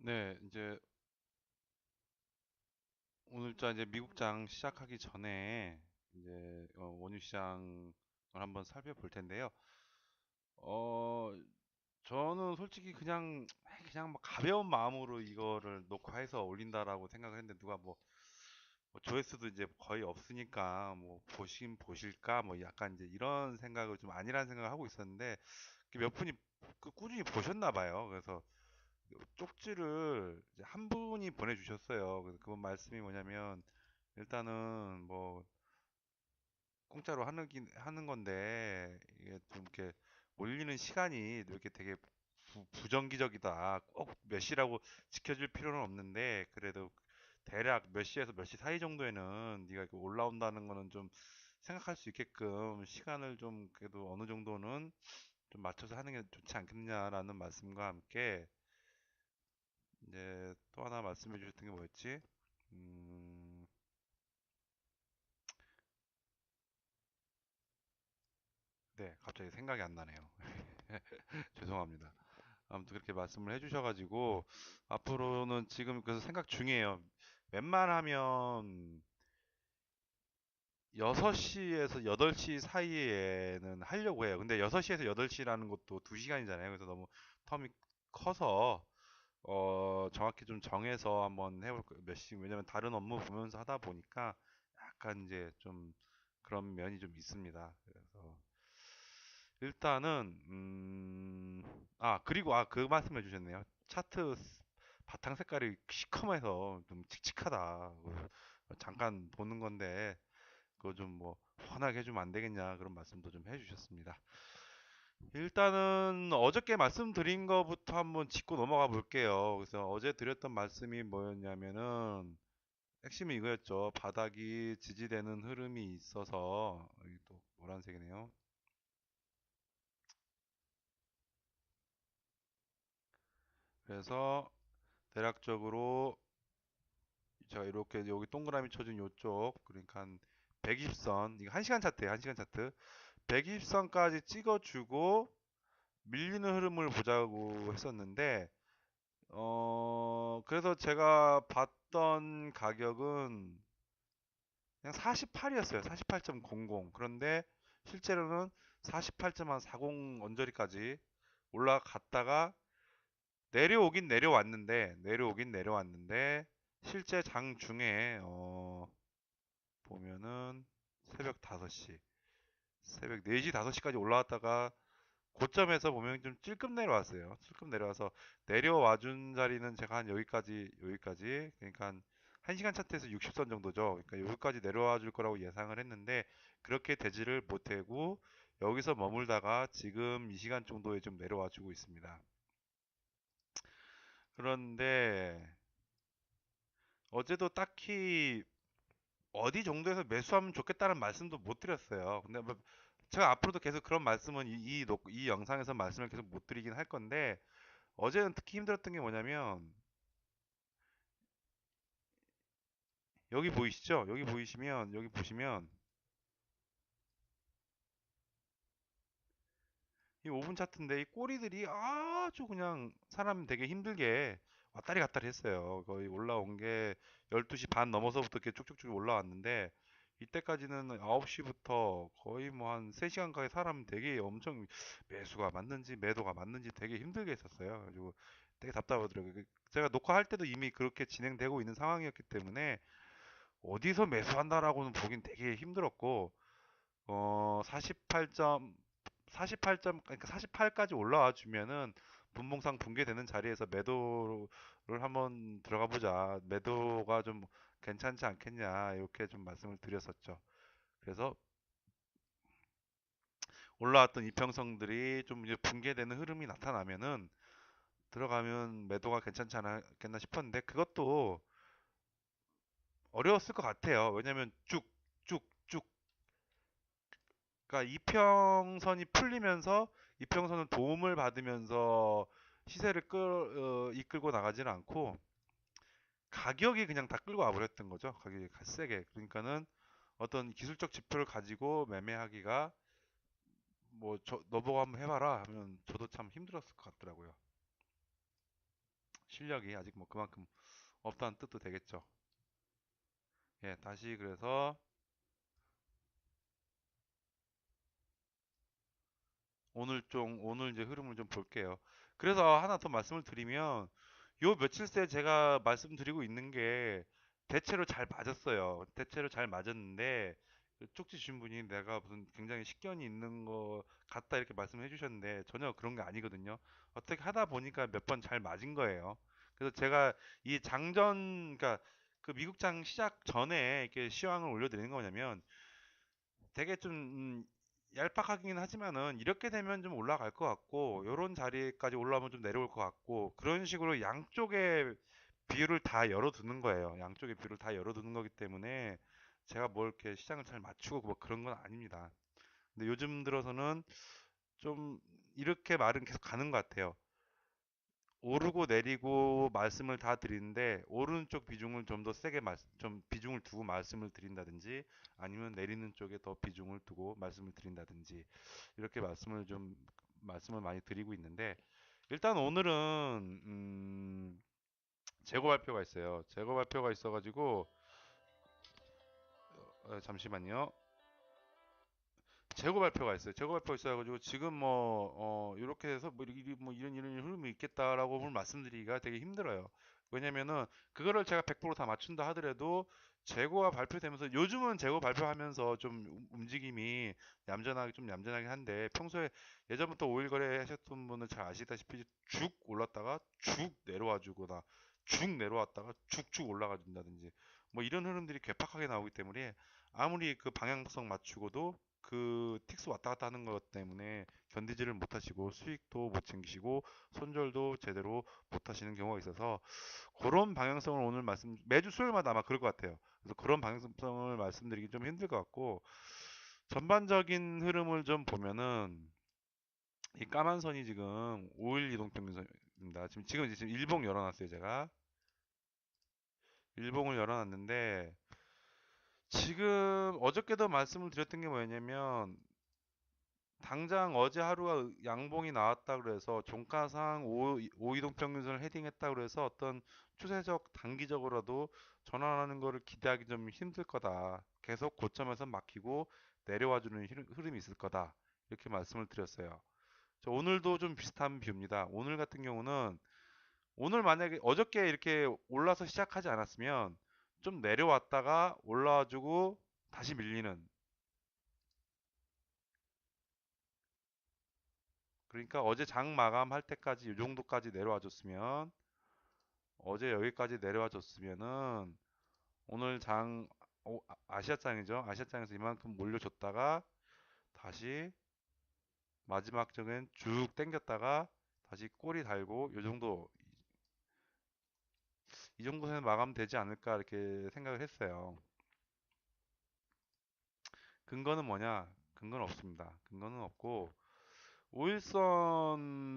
네, 이제 오늘자 이제 미국장 시작하기 전에 이제 원유 시장을 한번 살펴볼 텐데요. 어, 저는 솔직히 그냥 뭐 가벼운 마음으로 이거를 녹화해서 올린다라고 생각을 했는데 누가 뭐 조회수도 이제 거의 없으니까 뭐 보신 보실까 뭐 약간 이제 이런 생각을 좀 아니라는 생각을 하고 있었는데 몇 분이 꾸준히 보셨나 봐요. 그래서 쪽지를 이제 한 분이 보내주셨어요. 그래서 그분 말씀이 뭐냐면 일단은 뭐 공짜로 하는 건데 이게 좀 이렇게 올리는 시간이 이렇게 되게 부정기적이다. 꼭 몇 시라고 지켜줄 필요는 없는데 그래도 대략 몇 시에서 몇 시 사이 정도에는 네가 이렇게 올라온다는 거는 좀 생각할 수 있게끔 시간을 좀 그래도 어느 정도는 좀 맞춰서 하는 게 좋지 않겠냐라는 말씀과 함께 이제 또 하나 말씀해 주셨던 게 뭐였지? 음, 네, 갑자기 생각이 안 나네요. 죄송합니다. 아무튼 그렇게 말씀을 해주셔가지고 앞으로는 지금 그래서 생각 중이에요. 웬만하면 6시에서 8시 사이에는 하려고 해요. 근데 6시에서 8시라는 것도 2시간이잖아요. 그래서 너무 텀이 커서 정확히 좀 정해서 한번 해볼 거예요. 몇 시, 왜냐면 다른 업무 보면서 하다 보니까 약간 이제 좀 그런 면이 좀 있습니다. 그래서 일단은 그리고 그 말씀해 주셨네요. 차트 바탕 색깔이 시커매서 좀 칙칙하다. 잠깐 보는 건데 그거 좀 뭐 환하게 해주면 안 되겠냐 그런 말씀도 좀 해주셨습니다. 일단은 어저께 말씀드린 거부터 한번 짚고 넘어가 볼게요. 그래서 어제 드렸던 말씀이 뭐였냐면은 핵심이 이거였죠. 바닥이 지지되는 흐름이 있어서 여기 또 노란색이네요. 그래서 대략적으로 제가 이렇게 여기 동그라미 쳐준 요쪽 그러니까 한 120선 이거 1시간 차트예요. 1시간 차트. 120선까지 찍어주고 밀리는 흐름을 보자고 했었는데 그래서 제가 봤던 가격은 그냥 48이었어요. 48.00. 그런데 실제로는 48.40 언저리까지 올라갔다가 내려왔는데 실제 장중에 보면은 새벽 5시, 새벽 4시, 5시까지 올라왔다가 고점에서 보면 좀 찔끔 내려왔어요. 찔끔 내려와서 내려와 준 자리는 제가 한 여기까지 그러니까 한 1시간 차트에서 60선 정도죠. 그러니까 여기까지 내려와 줄 거라고 예상을 했는데 그렇게 되지를 못하고 여기서 머물다가 지금 이 시간 정도에 좀 내려와 주고 있습니다. 그런데 어제도 딱히 어디 정도에서 매수하면 좋겠다는 말씀도 못 드렸어요. 근데 뭐 제가 앞으로도 계속 그런 말씀은 이 영상에서 말씀을 계속 못 드리긴 할 건데 어제는 특히 힘들었던 게 뭐냐면 여기 보이시죠? 여기 보시면 이 5분 차트인데 이 꼬리들이 아주 그냥 사람 되게 힘들게 왔다리 갔다리 했어요. 거의 올라온 게 12시 반 넘어서부터 이렇게 쭉쭉쭉 올라왔는데 이때까지는 9시부터 거의 뭐 한 3시간 가까이 사람 되게 엄청 매수가 맞는지 매도가 맞는지 되게 힘들게 했었어요. 그래가지고 되게 답답하더라고요. 제가 녹화할 때도 이미 그렇게 진행되고 있는 상황이었기 때문에 어디서 매수한다라고는 보긴 되게 힘들었고 48점 48점 그러니까 48까지 올라와 주면은 분봉상 붕괴되는 자리에서 매도를 한번 들어가 보자. 매도가 좀 괜찮지 않겠냐. 이렇게 좀 말씀을 드렸었죠. 그래서 올라왔던 이평성들이 좀 이제 붕괴되는 흐름이 나타나면은 들어가면 매도가 괜찮지 않겠나 싶었는데 그것도 어려웠을 것 같아요. 왜냐면 쭉 그러니까 이평선이 풀리면서 이평선은 도움을 받으면서 시세를 이끌고 나가지는 않고 가격이 그냥 다 끌고 와버렸던 거죠. 가격이 세게. 그러니까는 어떤 기술적 지표를 가지고 매매하기가 너보고 한번 해봐라 하면 저도 참 힘들었을 것 같더라고요. 실력이 아직 뭐 그만큼 없다는 뜻도 되겠죠. 예, 다시 그래서 오늘 이제 흐름을 좀 볼게요. 그래서 하나 더 말씀을 드리면 요 며칠 새 제가 말씀드리고 있는 게 대체로 잘 맞았어요. 대체로 잘 맞았는데 그 쪽지 주신 분이 내가 무슨 굉장히 식견이 있는 거 같다 이렇게 말씀해 주셨는데 전혀 그런 게 아니거든요. 어떻게 하다 보니까 몇 번 잘 맞은 거예요. 그래서 제가 이 장전, 그러니까 그 미국장 시작 전에 이렇게 시황을 올려드리는 거냐면 되게 좀 얄팍하긴 하지만은 이렇게 되면 좀 올라갈 것 같고 요런 자리까지 올라오면 좀 내려올 것 같고 그런 식으로 양쪽의 비율을 다 열어두는 거예요. 양쪽의 비율을 다 열어두는 거기 때문에 제가 뭘 이렇게 시장을 잘 맞추고 뭐 그런 건 아닙니다. 근데 요즘 들어서는 좀 이렇게 말은 계속 가는 것 같아요. 오르고 내리고 말씀을 다 드리는데 오르는 쪽 비중을 좀 더 세게 좀 비중을 두고 말씀을 드린다든지 아니면 내리는 쪽에 더 비중을 두고 말씀을 드린다든지 이렇게 말씀을 많이 드리고 있는데 일단 오늘은 재고 발표가 있어요. 재고 발표가 있어가지고 잠시만요. 재고 발표가 있어요. 재고 발표가 있어가지고 지금 이렇게 해서 이런 흐름이 있겠다라고 오늘 말씀드리기가 되게 힘들어요. 왜냐면은 그거를 제가 100%다 맞춘다 하더라도 재고가 발표되면서 요즘은 재고 발표하면서 좀 움직임이 얌전하긴 한데 평소에 예전부터 오일 거래 하셨던 분은 잘 아시다시피 쭉 올랐다가 쭉 내려와 주거나 쭉 내려왔다가 쭉쭉 올라가 준다든지 뭐 이런 흐름들이 괴팍하게 나오기 때문에 아무리 그 방향성 맞추고도 그 틱스 왔다 갔다 하는 것 때문에 견디지를 못하시고 수익도 못 챙기시고 손절도 제대로 못하시는 경우가 있어서 그런 방향성을 오늘 매주 수요일마다 아마 그럴 것 같아요. 그래서 그런 방향성을 말씀드리기 좀 힘들 것 같고 전반적인 흐름을 좀 보면은 이 까만 선이 지금 5일 이동평균선입니다. 지금 일봉 열어놨어요. 제가 일봉을 열어놨는데 지금 어저께도 말씀을 드렸던 게 뭐였냐면 당장 어제 하루가 양봉이 나왔다 그래서 종가상 5이동 평균선을 헤딩했다 그래서 어떤 추세적 단기적으로도 전환하는 거를 기대하기 좀 힘들 거다. 계속 고점에서 막히고 내려와 주는 흐름이 있을 거다. 이렇게 말씀을 드렸어요. 오늘도 좀 비슷한 뷰입니다. 오늘 같은 경우는 오늘 만약에 어저께 이렇게 올라서 시작하지 않았으면 좀 내려왔다가 올라와 주고 다시 밀리는, 그러니까 어제 장 마감할 때까지 이 정도까지 내려와 줬으면 어제 여기까지 내려와 줬으면은 오늘 아시아장이죠. 아시아장에서 이만큼 몰려줬다가 다시 마지막 쪽엔 쭉 당겼다가 다시 꼬리 달고 이 정도 선에 마감되지 않을까 이렇게 생각을 했어요. 근거는 뭐냐? 근거는 없습니다. 근거는 없고 오일선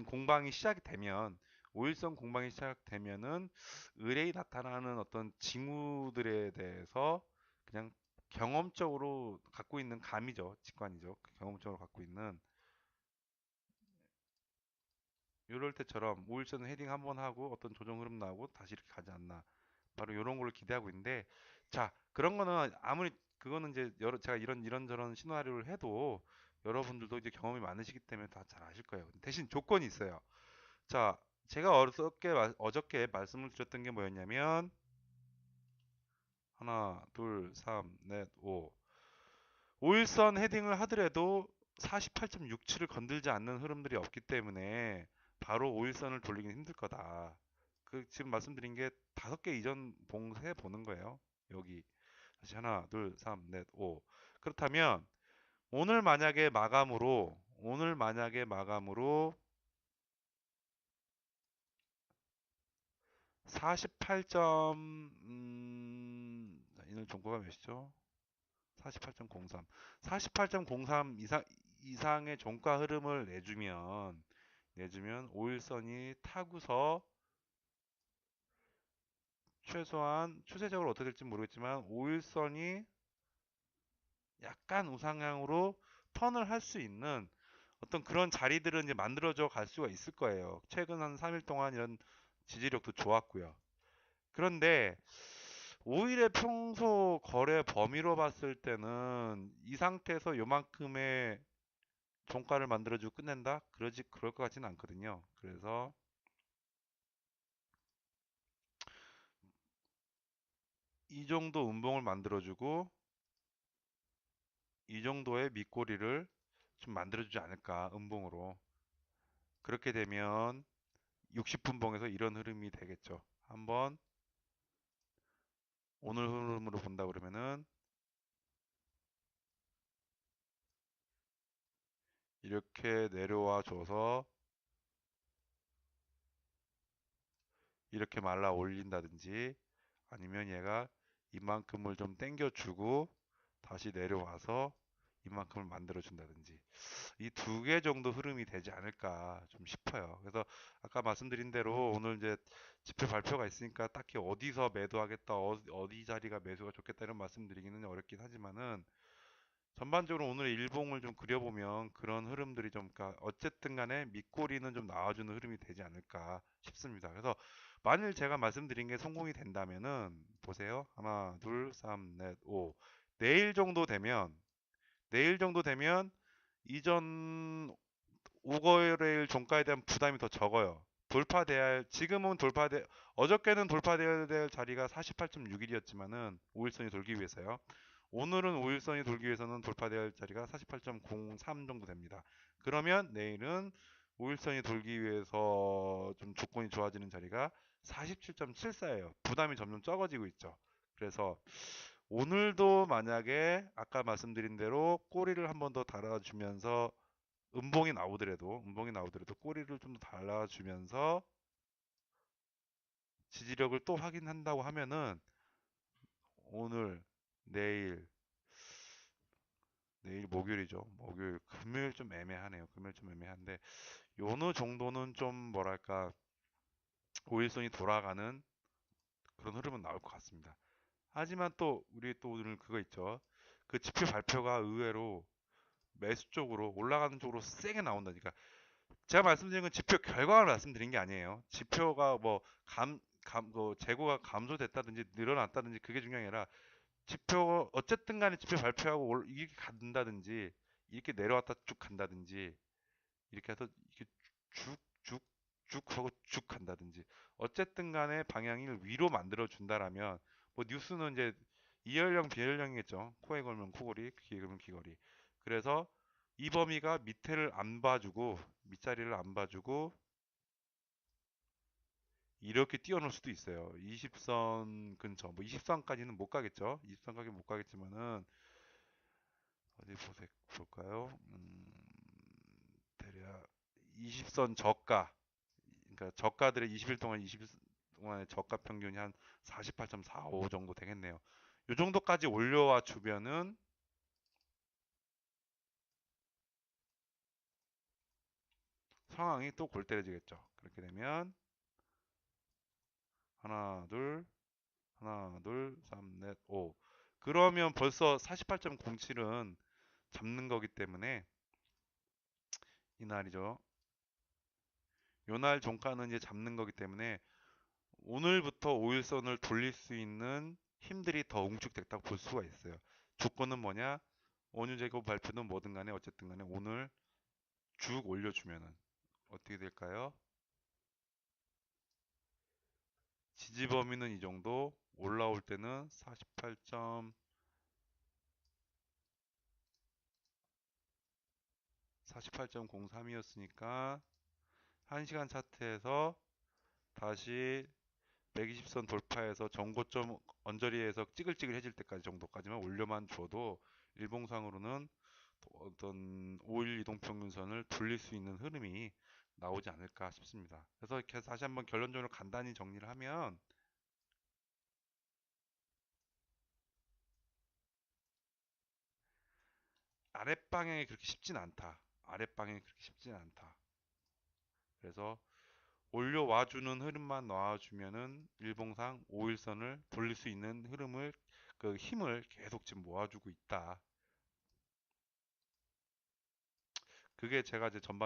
공방이 시작이 되면 오일선 공방이 시작되면은 의뢰이 나타나는 어떤 징후들에 대해서 그냥 경험적으로 갖고 있는 감이죠. 직관이죠. 경험적으로 갖고 있는 이럴 때처럼 오일선 헤딩 한번 하고 어떤 조정 흐름 나오고 다시 이렇게 가지 않나. 바로 이런 걸 기대하고 있는데 자, 그런 거는 아무리 그거는 이제 제가 이런저런 시나리오를 해도 여러분들도 이제 경험이 많으시기 때문에 다 잘 아실 거예요. 대신 조건이 있어요. 자, 제가 어저께 말씀을 드렸던 게 뭐였냐면 하나, 둘, 삼, 넷, 오. 오일선 헤딩을 하더라도 48.67을 건들지 않는 흐름들이 없기 때문에 바로 오일선을 돌리기는 힘들 거다. 지금 말씀드린 게 5개 이전 봉쇄 보는 거예요. 여기. 다시 하나, 둘, 삼, 넷, 오. 그렇다면 오늘 만약에 마감으로 48점 이늘 종가가 몇이죠? 48.03. 48.03 이상의 종가 흐름을 내주면 오일선이 타고서 최소한 추세적으로 어떻게 될지 모르겠지만 오일선이 약간 우상향으로 턴을 할 수 있는 어떤 그런 자리들은 이제 만들어져 갈 수가 있을 거예요. 최근 한 3일 동안 이런 지지력도 좋았고요. 그런데 오히려 평소 거래 범위로 봤을 때는 이 상태에서 요만큼의 종가를 만들어주고 끝낸다? 그럴 것 같지는 않거든요. 그래서 이 정도 음봉을 만들어주고 이 정도의 밑꼬리를 좀 만들어주지 않을까, 음봉으로. 그렇게 되면 60분봉에서 이런 흐름이 되겠죠. 한번 오늘 흐름으로 본다 그러면은 이렇게 내려와 줘서 이렇게 말라 올린다든지, 아니면 얘가 이만큼을 좀 당겨주고 다시 내려와서 이만큼을 만들어 준다든지, 이 두 개 정도 흐름이 되지 않을까 좀 싶어요. 그래서 아까 말씀드린 대로 오늘 이제 지표 발표가 있으니까 딱히 어디서 매도하겠다, 어디 자리가 매수가 좋겠다 이런 말씀드리기는 어렵긴 하지만은, 전반적으로 오늘 일봉을 좀 그려보면 그런 흐름들이 좀, 그러니까 어쨌든 간에 밑꼬리는 좀 나와주는 흐름이 되지 않을까 싶습니다. 그래서 만일 제가 말씀드린 게 성공이 된다면은, 보세요. 하나, 둘, 삼, 넷, 오. 내일 정도 되면, 내일 정도 되면 이전 5거래일 종가에 대한 부담이 더 적어요. 돌파돼야 지금은 어저께는 돌파돼야 될 자리가 48.61이었지만은 5일선이 돌기 위해서요. 오늘은 5일선이 돌기 위해서는 돌파돼야 할 자리가 48.03 정도 됩니다. 그러면 내일은 5일선이 돌기 위해서 좀 조건이 좋아지는 자리가 47.74예요. 부담이 점점 적어지고 있죠. 그래서 오늘도 만약에 아까 말씀드린 대로 꼬리를 한 번 더 달아주면서 음봉이 나오더라도 꼬리를 좀 더 달아주면서 지지력을 또 확인한다고 하면은, 오늘, 내일, 내일 목요일이죠. 목요일, 금요일 좀 애매하네요. 금요일 좀 애매한데, 어느 정도는 좀 뭐랄까, 오일선이 돌아가는 그런 흐름은 나올 것 같습니다. 하지만 또 우리 또 오늘 그거 있죠. 그 지표 발표가 의외로 매수 쪽으로, 올라가는 쪽으로 세게 나온다니까. 제가 말씀드린 건 지표 결과를 말씀드린 게 아니에요. 지표가 뭐 재고가 감소됐다든지 늘어났다든지 그게 중요한 게 아니라, 지표 어쨌든 간에 지표 발표하고 이렇게 간다든지, 이렇게 내려왔다 쭉 간다든지, 이렇게 해서 이렇게 쭉 쭉 하고 쭉 간다든지, 어쨌든 간에 방향을 위로 만들어 준다라면, 뭐 뉴스는 이제 이연령 비연령이겠죠. 코에 걸면 코걸이, 귀에 걸면 귀걸이. 그래서 이 범위가 밑에를 안 봐주고, 밑자리를 안 봐주고 이렇게 뛰어놀 수도 있어요. 20선 근처, 뭐 20선까지는 못 가겠죠. 20선까지 못 가겠지만은, 어디 볼까요? 대략 20선 저가, 그러니까 저가들의 20일 동안 20일 동안의 저가 평균이 한 48.45 정도 되겠네요. 이 정도까지 올려와 주면은 상황이 또 골때려지겠죠. 그렇게 되면 하나, 둘, 하나, 둘, 삼, 넷, 오. 그러면 벌써 48.07은 잡는 거기 때문에, 이날이죠. 요날 종가는 이제 잡는 거기 때문에 오늘부터 5일선을 돌릴 수 있는 힘들이 더 응축됐다고 볼 수가 있어요. 조건은 뭐냐? 원유 재고 발표는 뭐든 간에 어쨌든 간에 오늘 쭉 올려주면은 어떻게 될까요? 지지 범위는 이 정도, 올라올 때는 48.03이었으니까 1시간 차트에서 다시 120선 돌파해서 전고점 언저리에서 찌글찌글해질 때까지 정도까지만 올려만 줘도 일봉상으로는 어떤 5일 이동평균선을 돌릴 수 있는 흐름이 나오지 않을까 싶습니다. 그래서 이렇게 다시 한번 결론적으로 간단히 정리를 하면, 아랫방향이 그렇게 쉽진 않다. 아랫방향이 그렇게 쉽진 않다. 그래서 올려와주는 흐름만 놔주면은 일봉상 5일선을 돌릴 수 있는 흐름을, 그 힘을 계속 지금 모아주고 있다. 그게 제가 이제 전반